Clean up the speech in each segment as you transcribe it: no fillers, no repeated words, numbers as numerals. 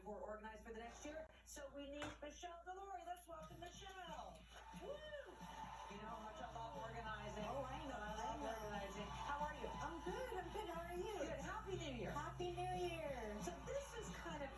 decor organized for the next year. So we need Michele Delory. Let's welcome Michele. Woo! You know how much I love organizing. Oh, I know. I love organizing. How are you? I'm good. How are you? Good. Happy New Year. Happy New Year. So this is kind of,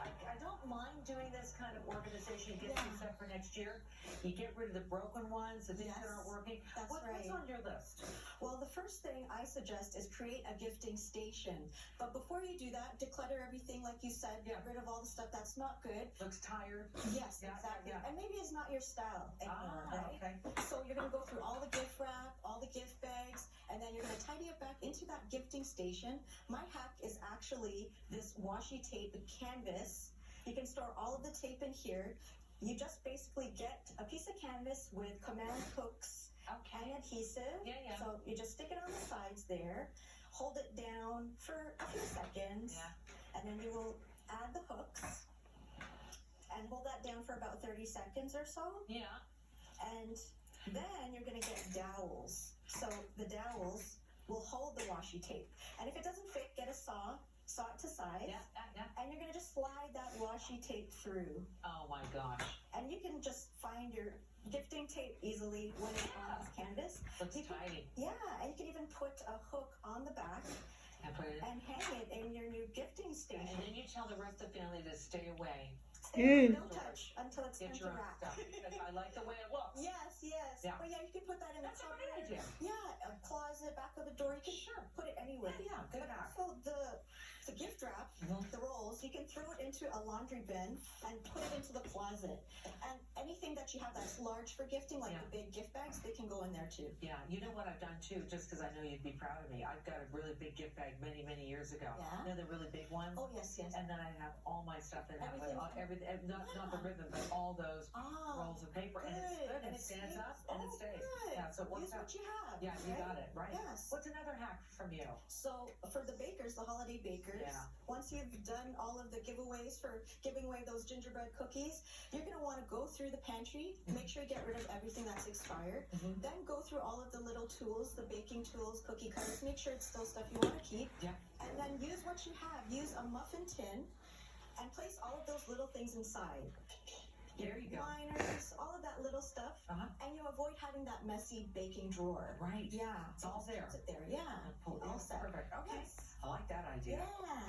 I don't mind doing this kind of organization, get you set for next year. You get rid of the broken ones, the things that aren't working. That's right. What's on your list? Well, the first thing I suggest is create a gifting station. But before you do that, declutter everything like you said. Get rid of all the stuff that's not good. Looks tired. Yes, exactly. And maybe it's not your style anymore, right? Okay. So you're going to go through all the gift wrap, all the gift bags, and then you're going to tidy it back into that gifting station. My hack is actually this washi tape canvas. You can store all of the tape in here. You just basically get a piece of canvas with command hooks and adhesive. So you just stick it on the sides there, hold it down for a few seconds, and then you will add the hooks and hold that down for about 30 seconds or so. And then you're going to get dowels. So the dowels will hold the washi tape. And if it doesn't fit, get a saw it to size. And you're going to just slide that washi tape through. Oh my gosh. And you can just find your gifting tape easily when it's on this canvas. Looks tidy. And you can even put a hook on the back and put it and hang it in your new gifting station. And then you tell the rest of the family to stay away. Don't touch until it's time to wrap. Because I like the way it looks. Yes. But you can put that in the cupboard. That's a great idea. A closet, back of the door. You can put it anywhere. Good hack. So the gift wrap, the rolls, you can throw it into a laundry bin and put it into the closet. And anything that you have that's large for gifting, like the big gift bags, they can go in there too. Yeah, you know what I've done too, just because I know you'd be proud of me. I've got a really big gift bag many years ago. You know the really big ones? Oh, yes. And then I have all my stuff in it. Everything, not the ribbon, but all those rolls of paper. And it's good. And it stands up and it stays. Yeah, so it works out. Use what you have. Yeah, you got it, right? Yes. What's another hack from you? So for the bakers, the holiday bakers, once you've done all of the giveaways for giving away those gingerbread cookies, you're going to want to go through the pantry, make sure you get rid of everything that's expired, then go through all of the little tools, the baking tools, cookie cutters, make sure it's still stuff you want to keep, and then use what you have. Use a muffin tin and place all of those little things inside. There you go. Liners, all of that little stuff, and you avoid having that messy baking drawer. Right. Yeah. It's all there. It's there. Yeah. All set. Perfect. Okay. Yes. I like that idea.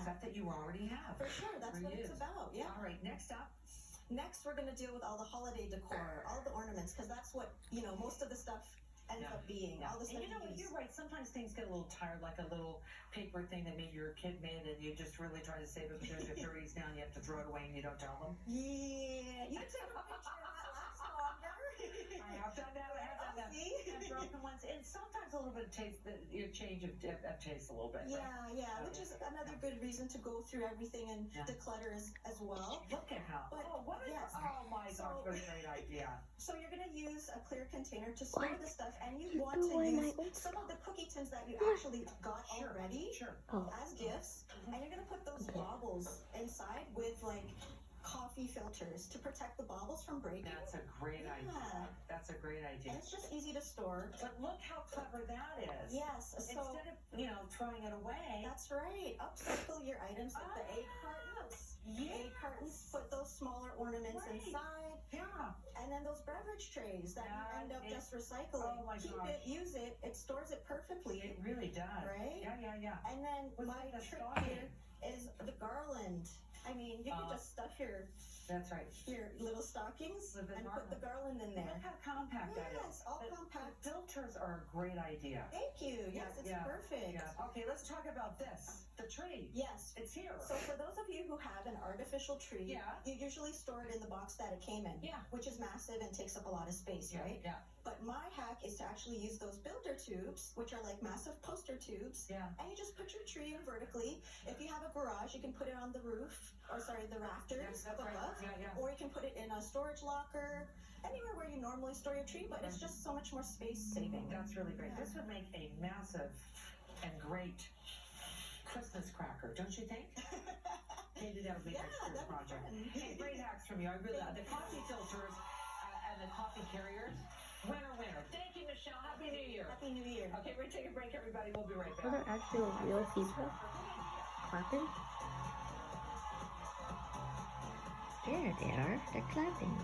Stuff that you already have. For sure. That's what it's about. Yeah. All right. Next up. Next, we're going to deal with all the holiday decor, all the ornaments, because that's what, most of the stuff ends up being. All the stuff and you're right. Sometimes things get a little tired, like a little paper thing that maybe your kid made, and you just really try to save it, but there's your 30s now, and you have to throw it away, and you don't tell them. Yeah. You take a picture and that lasts longer. I have done that. And broken ones. And sometimes a little bit of taste, your change of taste a little bit. Yeah. Which is another good reason to go through everything and declutter as well. Look at how. Oh my gosh, what a great idea. So you're going to use a clear container to store the stuff, and you want to use some of the cookie tins that you actually got already as gifts, and you're going to put those baubles inside with coffee filters to protect the baubles from breaking. That's a great idea. That's a great idea. And it's just easy to store. But look how clever that is. Yes. Instead of throwing it away. That's right. Upcycle your items like the egg cartons. Egg cartons, put those smaller ornaments inside. And then those beverage trays that you end up just recycling. Oh my Keep it, use it. It stores it perfectly. It really does. Right? Yeah. And then my trick here is the garland. I mean, you can just stuff your little stockings and put the garland in there. Look how compact that is. Yes, all compact. Filters are a great idea. Thank you. Yes, it's perfect. Yeah. Okay, let's talk about this. The tree. Yes. It's here. So for those of you who have an artificial tree, you usually store it in the box that it came in, which is massive and takes up a lot of space, right? Yeah. But my hack is to actually use those builder tubes, which are like massive poster tubes, and you just put your tree in vertically. If you have a garage, you can put it on the roof, the rafters above, or you can put it in a storage locker, anywhere where you normally store your tree, but it's just so much more space saving. That's really great. This would make a massive and great Christmas cracker, don't you think? Maybe that would be next year's project. Hey, great hacks from you. I really the coffee filters and the coffee carriers. Winner. Thank you, Michele. Happy New Year. Happy New Year. Okay, we're going to take a break, everybody. We'll be right back. Are there actually real people clapping? There they are. They're clapping.